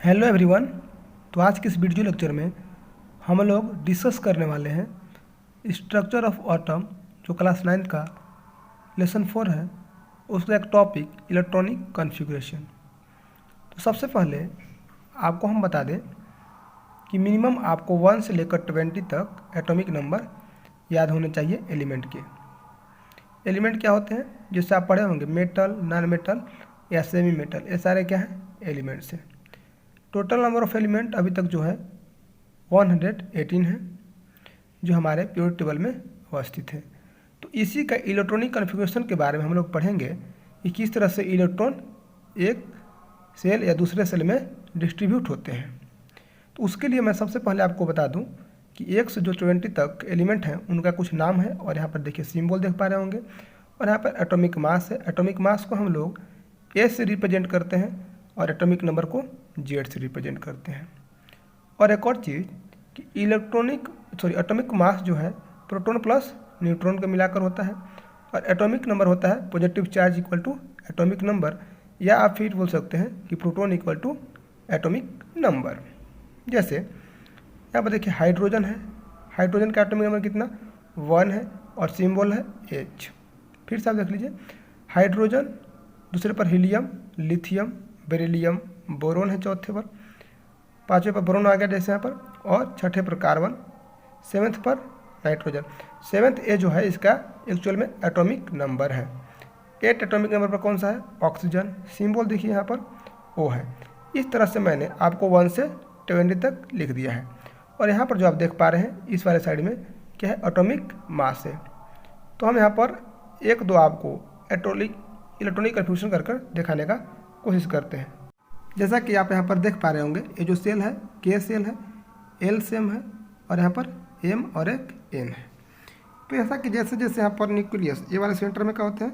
Hello everyone. तो आज के इस वीडियो लेक्चर में हम लोग डिस्कस करने वाले हैं स्ट्रक्चर ऑफ एटम, जो क्लास 9 का लेसन 4 है, उसका एक टॉपिक इलेक्ट्रॉनिक कॉन्फ़िगरेशन। तो सबसे पहले आपको हम बता दें कि मिनिमम आपको 1 से लेकर 20 तक एटॉमिक नंबर याद होने चाहिए एलिमेंट के। एलिमेंट क्या होते हैं, जिससे आप पढ़े होंगे, मेटल, नॉन मेटल या सेमी मेटल, ये सारे क्या हैं, एलिमेंट्स हैं। टोटल नंबर ऑफ एलिमेंट अभी तक जो है 118 है, जो हमारे पीरियोडिक टेबल में अवस्थित है। तो इसी का इलेक्ट्रॉनिक कॉन्फ़िगरेशन के बारे में हम लोग पढ़ेंगे कि किस तरह से इलेक्ट्रॉन एक सेल या दूसरे सेल में डिस्ट्रीब्यूट होते हैं। तो उसके लिए मैं सबसे पहले आपको बता दूं कि 1 से जो 20 तक एलिमेंट हैं उनका कुछ नाम है, और यहाँ पर देखिए सिंबल देख पा रहे होंगे, और यहाँ पर एटॉमिक मास है। एटॉमिक मास को हम लोग ए से रिप्रेजेंट करते हैं और एटॉमिक नंबर को जेड से रिप्रेजेंट करते हैं। और एक और चीज़ कि एटॉमिक मास जो है प्रोटॉन प्लस न्यूट्रॉन का मिलाकर होता है, और एटॉमिक नंबर होता है positive charge equal to atomic number, या आप फिर बोल सकते हैं कि proton equal to atomic number. जैसे यहाँ पर देखिए हाइड्रोजन है, हाइड्रोजन का एटॉमिक नंबर कितना 1 है और सिंबल है H। फिर से आप देख लीजिए, हाइड्रोजन, दूसरे पर हीलियम, लिथियम, बेरिलियम, बोरोन है चौथे पर, पाँचवें पर बोरोन आ गया जैसे यहाँ पर, और छठे पर कार्बन, सेवेंथ पर नाइट्रोजन। सेवेंथ ए जो है इसका एक्चुअल में एटॉमिक नंबर है। 8 एटॉमिक नंबर पर कौन सा है, ऑक्सीजन, सिंबल देखिए यहाँ पर O है। इस तरह से मैंने आपको 1 से 20 तक लिख दिया है। और यहाँ पर जो आप देख पा रहे हैं इस वाले साइड में क्या है, एटॉमिक मास है। तो हम यहाँ पर एक दो आपको इलेक्ट्रॉनिक कन्फ्यूजन कर दिखाने का कोशिश करते हैं। जैसा कि आप यहाँ पर देख पा रहे होंगे, ये जो सेल है के सेल है, एल सेम है, और यहाँ पर एम और एक एन है। तो ऐसा कि जैसे जैसे यहाँ पर न्यूक्लियस, ये वाले सेंटर में क्या होते हैं,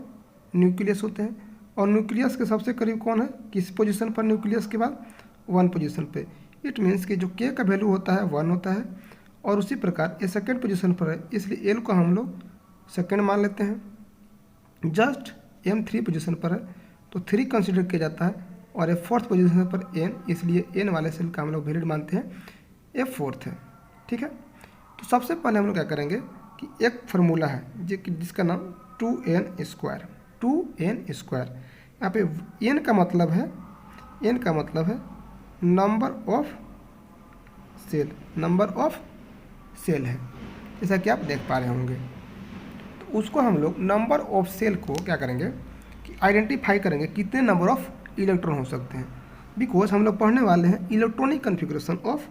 न्यूक्लियस होते हैं, और न्यूक्लियस के सबसे करीब कौन है, किस पोजीशन पर, न्यूक्लियस के बाद 1 पोजीशन पे। इट मीन्स कि जो के का वैल्यू होता है 1 होता है, और उसी प्रकार ये सेकेंड पोजीशन पर है, इसलिए एल को हम लोग सेकेंड मान लेते हैं। जस्ट एम 3 पोजीशन पर है तो 3 कंसिडर किया जाता है, और ये 4th पोजीशन पर एन, इसलिए एन वाले सेल का हम लोग वैल्यू मानते हैं ये 4th है। ठीक है, तो सबसे पहले हम लोग क्या करेंगे कि एक फार्मूला है जिसका नाम 2n स्क्वायर, 2n स्क्वायर। यहाँ पे n का मतलब है number of cell, number of cell है, जैसा कि आप देख पा रहे होंगे। तो उसको हम लोग नंबर ऑफ सेल को क्या करेंगे कि आइडेंटिफाई करेंगे कितने नंबर ऑफ इलेक्ट्रॉन हो सकते हैं, बिकॉज हम लोग पढ़ने वाले हैं इलेक्ट्रॉनिक कन्फिग्रेशन ऑफ।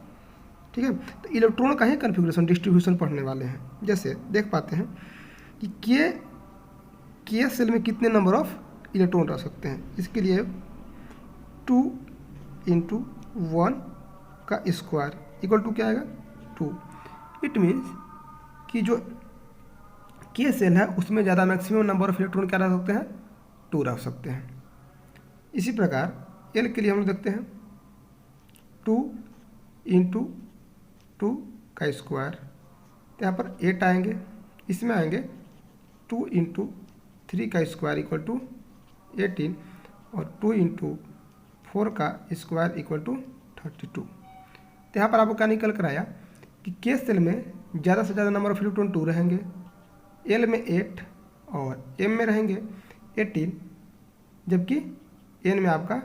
ठीक है, तो इलेक्ट्रॉन का ही कन्फिग्रेशन, डिस्ट्रीब्यूशन पढ़ने वाले हैं। जैसे देख पाते हैं कि के सेल में कितने नंबर ऑफ इलेक्ट्रॉन रह सकते हैं। इसके लिए 2 × 1 का स्क्वायर इक्वल टू क्या आएगा, 2। इट मीन्स कि जो के सेल है उसमें ज़्यादा मैक्सिमम नंबर ऑफ इलेक्ट्रॉन क्या रह सकते हैं, 2 रख सकते हैं। इसी प्रकार एल के लिए हम लोग देखते हैं 2 × 2 का स्क्वायर, तो यहाँ पर 8 आएंगे, इसमें आएंगे 2 × 3 का स्क्वायर इक्वल टू 18, और 2 × 4 का स्क्वायर इक्वल टू 32। तो यहाँ पर आपको क्या निकल कर आया कि के सेल में ज़्यादा से ज़्यादा नंबर ऑफ इलेक्ट्रॉन 2 रहेंगे, एल में 8 और एम में रहेंगे 18, जबकि एन में आपका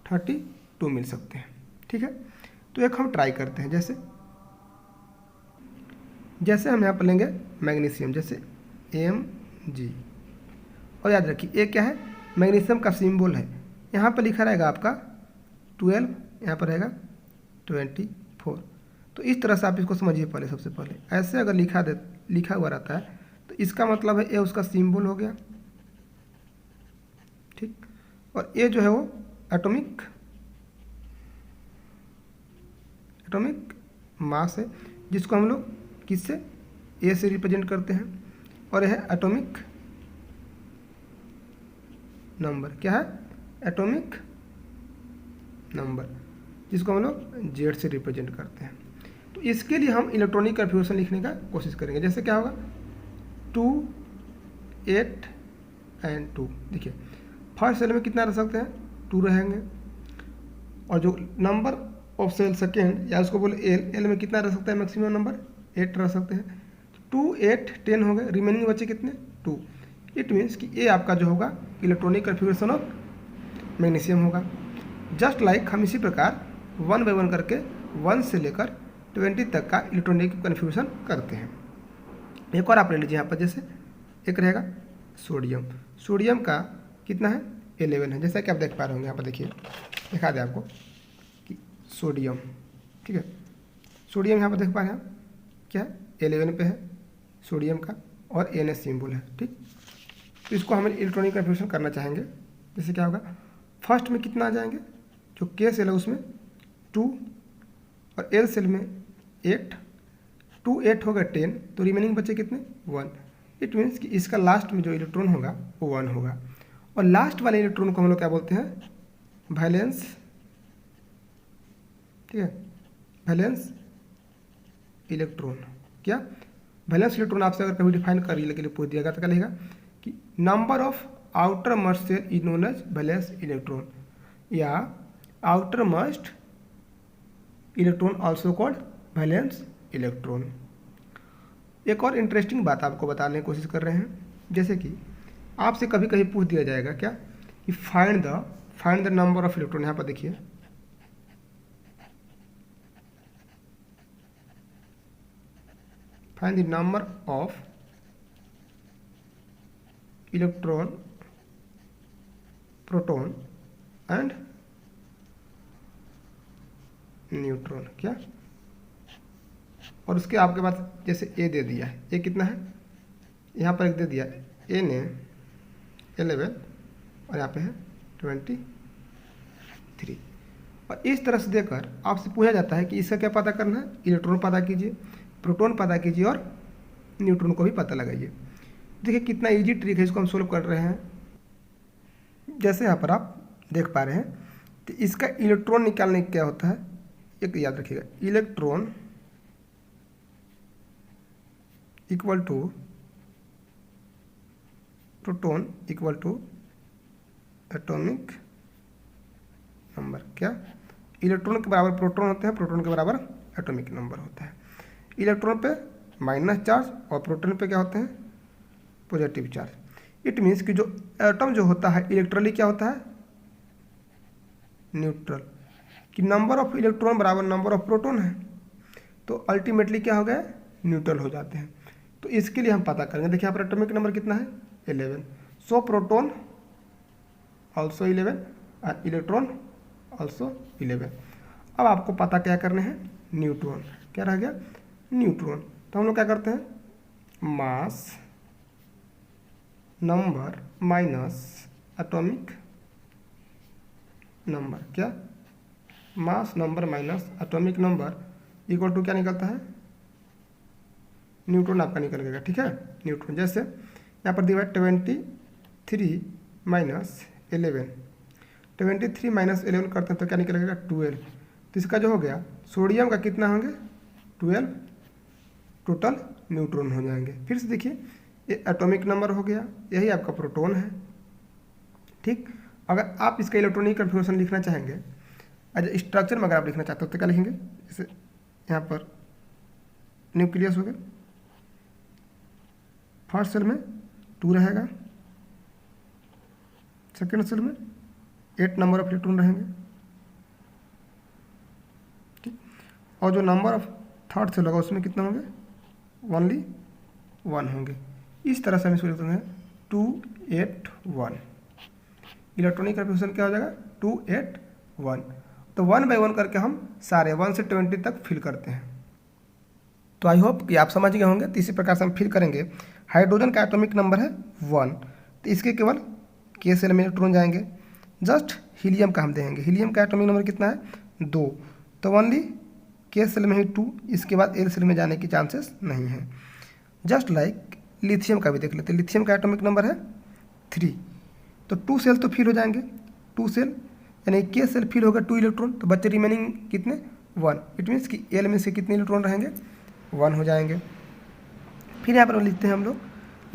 32 मिल सकते हैं। ठीक है, तो एक हम ट्राई करते हैं। जैसे हम यहाँ पर लेंगे मैग्नीशियम, जैसे Mg, और याद रखिए ये क्या है, मैग्नीशियम का सिंबल है। यहाँ पर लिखा रहेगा आपका 12, यहाँ पर रहेगा 24। तो इस तरह से आप इसको समझिए। पहले सबसे पहले ऐसे अगर लिखा हुआ रहता है तो इसका मतलब है ये उसका सिंबल हो गया। ठीक, और ये जो है वो एटॉमिक मास है, जिसको हम लोग किससे, ए से रिप्रेजेंट करते हैं, और यह है एटॉमिक नंबर। क्या है, एटॉमिक नंबर, जिसको हम लोग जेड से रिप्रेजेंट करते हैं। तो इसके लिए हम इलेक्ट्रॉनिक कन्फ्यूजन लिखने का कोशिश करेंगे। जैसे क्या होगा, 2, 8 एंड 2। देखिए फर्स्ट सेल में कितना रह सकते हैं, 2 रहेंगे, और जो नंबर ऑफ सेल सेकेंड या उसको बोले एल में कितना रह सकता है मैक्सिमम नंबर 8 रह सकते हैं। 2 8 10 हो गए, रिमेनिंग बचे कितने 2। इट मीन्स कि ये आपका जो होगा इलेक्ट्रॉनिक कन्फिग्रेशन ऑफ मैग्नीशियम होगा। जस्ट लाइक हम इसी प्रकार 1 बाय 1 करके 1 से लेकर 20 तक का इलेक्ट्रॉनिक कन्फिग्रेशन करते हैं। एक और आप ले लीजिए यहाँ पर, जैसे एक रहेगा सोडियम। सोडियम का कितना है 11 है, जैसा कि आप देख पा रहे होंगे यहाँ पर, देखिए दिखा दे आपको कि सोडियम, ठीक है। सोडियम यहाँ पर देख पा रहे हैं आप क्या है 11 पे है सोडियम का और NH सिंबल है, ठीक। तो इसको हमें इलेक्ट्रॉनिक कन्फिग्रेशन करना चाहेंगे। जैसे क्या होगा, फर्स्ट में कितना आ जाएंगे, जो K सेल है उसमें 2 और L सेल में 8, 2 8 हो गया 10, तो रिमेनिंग बचे कितने 1। इट मीन्स कि इसका लास्ट में जो इलेक्ट्रॉन होगा वो 1 होगा। और लास्ट वाले इलेक्ट्रॉन को हम लोग क्या बोलते हैं वैलेंस, ठीक है, वैलेंस इलेक्ट्रॉन। क्या वैलेंस इलेक्ट्रॉन आपसे अगर कभी डिफाइन कर के लिए पूछ दिया गया तो क्या लिखेगा कि number of outermost shell is known as valence electron, या outermost electron also called valence electron. एक और इंटरेस्टिंग बात आपको बताने की कोशिश कर रहे हैं, जैसे कि आपसे कभी कभी पूछ दिया जाएगा क्या कि find the number of electron. यहाँ पर देखिए find the number of electron, proton and neutron. क्या, और उसके आपके पास जैसे ए दे दिया है, ए कितना है यहाँ पर एक दे दिया ए ने 11 और यहाँ पे है 23। और इस तरह से देकर आपसे पूछा जाता है कि इसका क्या पता करना है, इलेक्ट्रॉन पता कीजिए, प्रोटॉन पता कीजिए और न्यूट्रॉन को भी पता लगाइए। देखिए कितना इजी ट्रिक है, इसको हम सोल्व कर रहे हैं। जैसे यहाँ पर आप देख पा रहे हैं, तो इसका इलेक्ट्रॉन निकालने का क्या होता है, एक याद रखिएगा, electron equal to proton equal to atomic number. क्या, इलेक्ट्रॉन के बराबर प्रोटॉन होते हैं, प्रोटॉन के बराबर एटॉमिक नंबर होता है। इलेक्ट्रॉन पे माइनस चार्ज और प्रोटॉन पे क्या होते हैं पॉजिटिव चार्ज। इट मीन्स कि जो एटम जो होता है इलेक्ट्रली क्या होता है न्यूट्रल, कि नंबर ऑफ इलेक्ट्रॉन बराबर नंबर ऑफ प्रोटॉन है, तो अल्टीमेटली क्या हो गया न्यूट्रल हो जाते हैं। तो इसके लिए हम पता करेंगे, देखिए यहाँ पर एटॉमिक नंबर कितना है 11, सो प्रोटॉन ऑल्सो 11 और इलेक्ट्रॉन ऑल्सो 11। अब आपको पता क्या करने हैं न्यूट्रॉन, क्या रह गया न्यूट्रॉन। तो हम लोग क्या करते हैं mass number minus atomic number, क्या mass number minus atomic number equal to क्या निकलता है न्यूट्रॉन आपका निकल गया, ठीक है न्यूट्रॉन। जैसे यहाँ पर दिया 23 माइनस 11, 23 माइनस 11 करते हैं तो क्या निकलेगा 12। तो इसका जो हो गया सोडियम का कितना होंगे 12 टोटल न्यूट्रॉन हो जाएंगे। फिर से देखिए ये एटॉमिक नंबर हो गया, यही आपका प्रोटॉन है, ठीक। अगर आप इसका इलेक्ट्रॉनिक कन्फिग्रेशन लिखना चाहेंगे एज स्ट्रक्चर में, अगर आप लिखना चाहते हो तो क्या लिखेंगे, जैसे यहाँ पर न्यूक्लियस हो गया, फर्स्ट सेल में 2 रहेगा, सेकेंड सेल में 8 नंबर ऑफ इलेक्ट्रॉन रहेंगे, ठीक। और जो नंबर ऑफ थर्ड सेल होगा उसमें कितना होंगे ओनली 1 होंगे। इस तरह से हम इसको लिखते हैं 2 8 1। इलेक्ट्रॉनिक कन्फिग्रेशन क्या हो जाएगा 2 8 1। तो 1 बाय 1 करके हम सारे 1 से 20 तक फिल करते हैं। तो आई होप कि आप समझ गए होंगे। तो इसी प्रकार से हम फिल करेंगे। हाइड्रोजन का एटॉमिक नंबर है 1, तो इसके केवल K सेल में इलेक्ट्रॉन जाएंगे। जस्ट हीलियम का हम देंगे, हीलियम का एटॉमिक नंबर कितना है 2, तो ओनली K सेल में ही 2, इसके बाद L सेल में जाने की चांसेस नहीं है। जस्ट लाइक लिथियम का भी देख लेते हैं, लिथियम का एटॉमिक नंबर है 3, तो 2 सेल तो फिल हो जाएंगे, 2 सेल यानी K सेल फिल होगा 2 इलेक्ट्रॉन, तो बच्चे रिमेनिंग कितने 1। इट मीन्स कि L में से कितने इलेक्ट्रॉन रहेंगे 1 हो जाएंगे। फिर यहाँ पर लिखते हैं हम लोग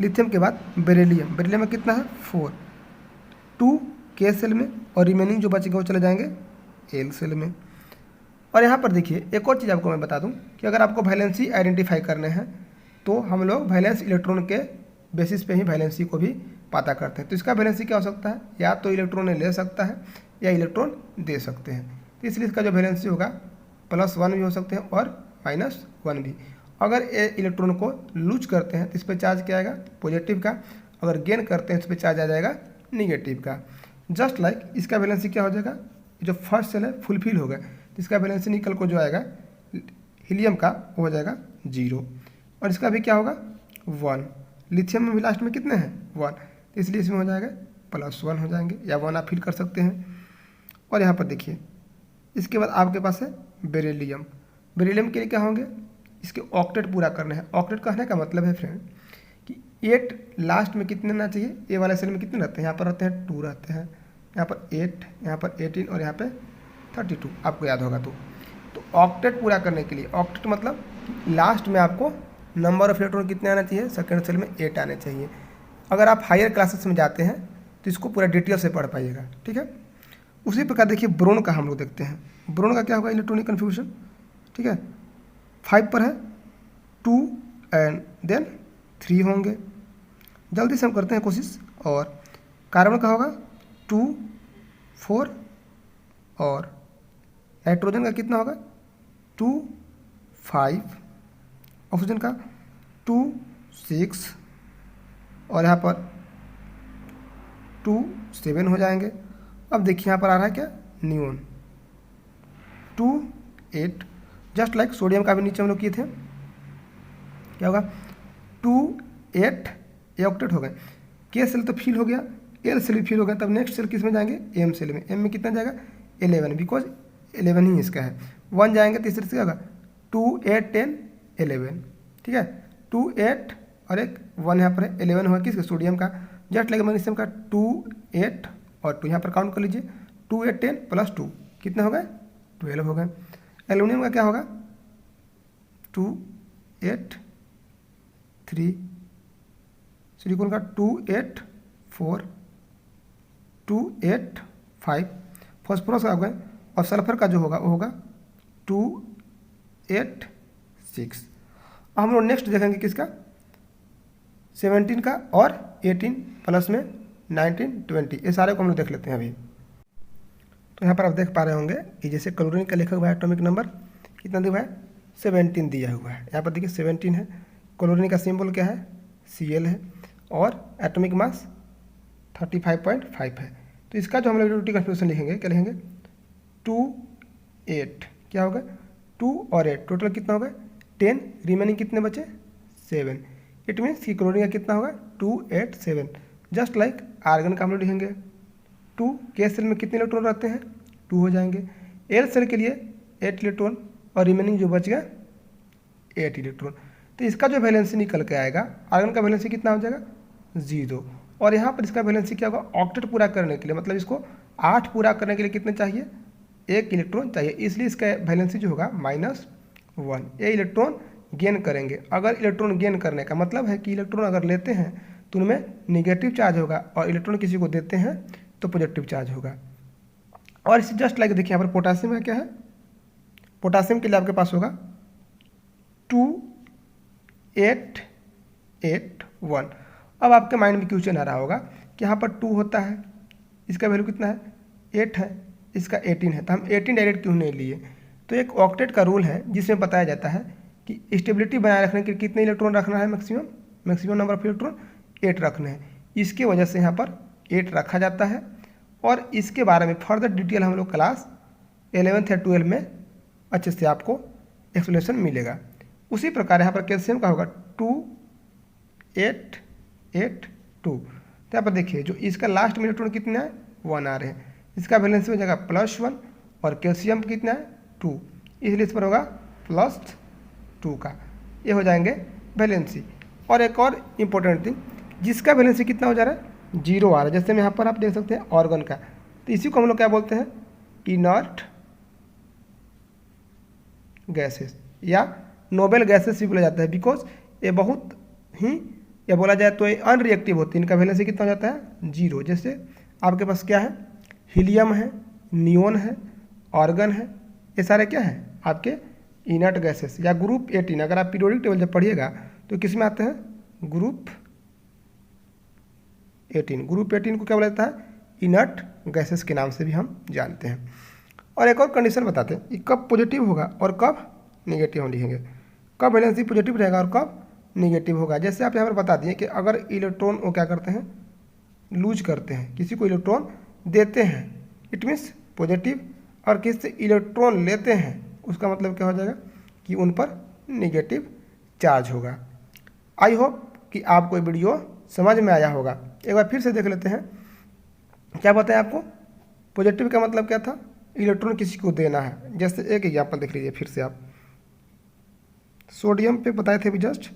लिथियम के बाद बेरिलियम, बेरिलियम में कितना है 4, 2 K सेल में और रिमेनिंग जो बचेगा वो चले जाएंगे एल सेल में। और यहाँ पर देखिए एक और चीज़ आपको मैं बता दूँ कि अगर आपको वैलेंसी आइडेंटिफाई करने हैं तो हम लोग वैलेंस इलेक्ट्रॉन के बेसिस पे ही वैलेंसी को भी पता करते हैं। तो इसका वैलेंसी क्या हो सकता है, या तो इलेक्ट्रॉन ले सकता है या इलेक्ट्रॉन दे सकते हैं। तो इसलिए इसका जो वैलेंसी होगा +1 भी हो सकते हैं और -1 भी। अगर ये इलेक्ट्रॉन को लूज करते हैं तो इस पर चार्ज क्या आएगा, पॉजिटिव का। अगर गेन करते हैं तो इस पर चार्ज आ जाएगा निगेटिव का। जस्ट लाइक इसका वैलेंसी क्या हो जाएगा, जो फर्स्ट सेल है फुलफिल हो गया तो इसका वैलेंसी निकल को जो आएगा हीलियम का वो हो जाएगा 0 और इसका भी क्या होगा 1। लिथियम में भी लास्ट में कितने हैं 1, तो इसलिए इसमें हो जाएगा +1 हो जाएंगे या 1 आप फिल कर सकते हैं। और यहाँ पर देखिए इसके बाद आपके पास है बेरिलियम। बेरिलियम के लिए क्या होंगे, इसके ऑक्टेट पूरा करने हैं। ऑक्टेट कहने का मतलब है फ्रेंड कि 8 लास्ट में कितने ना चाहिए, ए वाले सेल में कितने रहते हैं, यहाँ पर रहते हैं 2 रहते हैं, यहाँ पर 8, यहाँ पर 18 और यहाँ पे 32, आपको याद होगा। तो ऑक्टेट पूरा करने के लिए, ऑक्टेट मतलब लास्ट में आपको नंबर ऑफ इलेक्ट्रॉन कितने आना चाहिए, सेकेंड सेल में 8 आने चाहिए। अगर आप हायर क्लासेस में जाते हैं तो इसको पूरा डिटेल से पढ़ पाइएगा, ठीक है। उसी प्रकार देखिए ब्रोन का हम लोग देखते हैं। ब्रोन का क्या होगा इलेक्ट्रॉनिक कन्फ्यूजन, ठीक है। 5 पर है 2 एंड देन 3 होंगे। जल्दी से हम करते हैं कोशिश। और कार्बन का होगा 2 4 और नाइट्रोजन का कितना होगा 2 5, ऑक्सीजन का 2 6 और यहाँ पर 2 7 हो जाएंगे। अब देखिए यहाँ पर आ रहा है क्या नियोन 2 8, जस्ट लाइक सोडियम का भी नीचे हम लोग किए थे, क्या होगा 2 8, ये ऑक्टेट हो गए। के सेल तो फिल हो गया, एल सेल भी फिल हो गया। तब नेक्स्ट सेल किस में जाएंगे, एम सेल में। एम में कितना जाएगा 11, बिकॉज 11 ही इसका है। 1 जाएंगे तीसरे से क्या होगा 2 8 10 11, ठीक है। 2 8 और एक 1 यहाँ पर है, 11 होगा किसका सोडियम का। जस्ट लाइक मैग्नीशियम का 2 8 और 2 यहाँ पर काउंट कर लीजिए 2 8 10 + 2 कितने हो गए 12 हो गए। एल्यूमिनियम का क्या होगा 2 8 3, सिलिकॉन का 2 8 4, 2 8 5, फॉस्फोरस का हो गए। और सल्फर का जो होगा वो होगा 2 8 6। हम लोग नेक्स्ट देखेंगे किसका 17 का और 18 प्लस में 19 20, ये सारे को हम लोग देख लेते हैं अभी। तो यहाँ पर आप देख पा रहे होंगे कि जैसे क्लोरीन का लिखा हुआ है एटॉमिक नंबर कितना दिया हुआ है 17 दिया हुआ है। यहाँ पर देखिए 17 है। क्लोरीन का सिंबल क्या है Cl है और एटॉमिक मास 35.5 है। तो इसका जो हम लोग इलेक्ट्रॉनिक कन्फ्यूजन लिखेंगे क्या लिखेंगे 2 8, क्या होगा 2 और 8 टोटल कितना होगा 10, रिमेनिंग कितने बचे 7। इट मीन्स कि क्लोरीन का कितना होगा 2 8 7। जस्ट लाइक आर्गन का हम लोग लिखेंगे 2, के सेल में कितने इलेक्ट्रॉन रहते हैं 2 हो जाएंगे। एल सेल के लिए 8 इलेक्ट्रॉन और रिमेनिंग जो बच गया 8 इलेक्ट्रॉन। तो इसका जो वैलेंसी निकल के आएगा आर्गन का वैलेंसी कितना हो जाएगा 0। और यहाँ पर इसका वैलेंसी क्या होगा ऑक्टेट पूरा करने के लिए, मतलब इसको 8 पूरा करने के लिए कितने चाहिए 1 इलेक्ट्रॉन चाहिए, इसलिए इसका वैलेंसी जो होगा -1। ये इलेक्ट्रॉन गेन करेंगे। अगर इलेक्ट्रॉन गेन करने का मतलब है कि इलेक्ट्रॉन अगर लेते हैं तो उनमें निगेटिव चार्ज होगा और इलेक्ट्रॉन किसी को देते हैं तो पॉजिटिव चार्ज होगा। और इसे जस्ट लाइक देखिए यहाँ पर पोटासियम है, क्या है पोटासियम के लिए आपके पास होगा 2 8 8 1। अब आपके माइंड में क्वेश्चन आ रहा होगा कि यहाँ पर 2 होता है, इसका वैल्यू कितना है 8 है, इसका 18 है, तो हम 18 डायरेक्ट क्यों नहीं लिए। तो एक ऑक्टेट का रूल है जिसमें बताया जाता है कि स्टेबिलिटी बनाए रखने के लिए कितने इलेक्ट्रॉन रखना है, मैक्सिमम नंबर ऑफ इलेक्ट्रॉन 8 रखने हैं। इसकी वजह से यहाँ पर 8 रखा जाता है। और इसके बारे में फर्दर डिटेल हम लोग क्लास 11th या 12 में अच्छे से आपको एक्सप्लेनेशन मिलेगा। उसी प्रकार यहाँ पर कैल्शियम का होगा 2 8 8 2। तो यहाँ पर देखिए जो इसका लास्ट में इलेक्ट्रॉन कितने हैं 1 आ रहे हैं, इसका वैलेंसी हो जाएगा +1 और कैल्शियम कितना है 2, इसलिए इस पर होगा +2 का, ये हो जाएंगे वैलेंसी। और एक और इम्पोर्टेंट थिंग, जिसका वैलेंसी कितना हो जा रहा है 0 आ रहा है, जैसे में यहाँ पर आप देख सकते हैं ऑर्गन का, तो इसी को हम लोग क्या बोलते हैं इनर्ट गैसेस या नोबल गैसेस भी बोला जाता है, बिकॉज ये बहुत ही या बोला जाए तो ये अनरिएक्टिव होती है। इनका वैलेंसी कितना हो जाता है 0। जैसे आपके पास क्या है हीलियम है, नियोन है ऑर्गन है, ये सारे क्या हैं आपके इनर्ट गैसेस। या ग्रुप 18, अगर आप पीरियोडिक टेबल जब पढ़िएगा तो किस में आते हैं, ग्रुप 18। ग्रुप 18 को क्या बोला जाता है, इनर्ट गैसेस के नाम से भी हम जानते हैं। और एक और कंडीशन बताते हैं कि कब पॉजिटिव होगा और कब निगेटिव हम लिखेंगे, कब वैलेंसी पॉजिटिव रहेगा और कब निगेटिव होगा। जैसे आप यहाँ पर बता दिए कि अगर इलेक्ट्रॉन वो क्या करते हैं, लूज करते हैं, किसी को इलेक्ट्रॉन देते हैं, इट मीन्स पॉजिटिव, और किसी से इलेक्ट्रॉन लेते हैं उसका मतलब क्या हो जाएगा कि उन पर निगेटिव चार्ज होगा। आई होप कि आपको ये वीडियो समझ में आया होगा। एक बार फिर से देख लेते हैं, क्या बताया आपको, पॉजिटिव का मतलब क्या था, इलेक्ट्रॉन किसी को देना है। जैसे एक एग्जाम्पल देख लीजिए फिर से आप, सोडियम पे बताए थे भी जस्ट,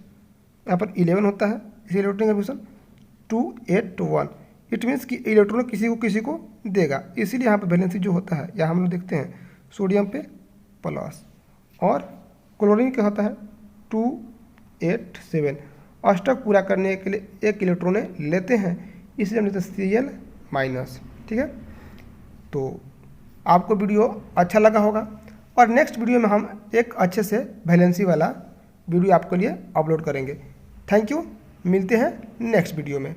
यहाँ पर 11 होता है, इसी इलेक्ट्रॉन कंफर्मेशन 281, इट मीन्स कि इलेक्ट्रॉन किसी को देगा, इसीलिए यहाँ पर वैलेंसी जो होता है, या हम लोग देखते हैं सोडियम पे प्लस, और क्लोरीन क्या होता है 287। अष्टक पूरा करने के लिए एक इलेक्ट्रॉन लेते हैं, इसलिए हम लेते हैं Cl माइनस। ठीक है, तो आपको वीडियो अच्छा लगा होगा, और नेक्स्ट वीडियो में हम एक अच्छे से वैलेंसी वाला वीडियो आपके लिए अपलोड करेंगे। थैंक यू, मिलते हैं नेक्स्ट वीडियो में।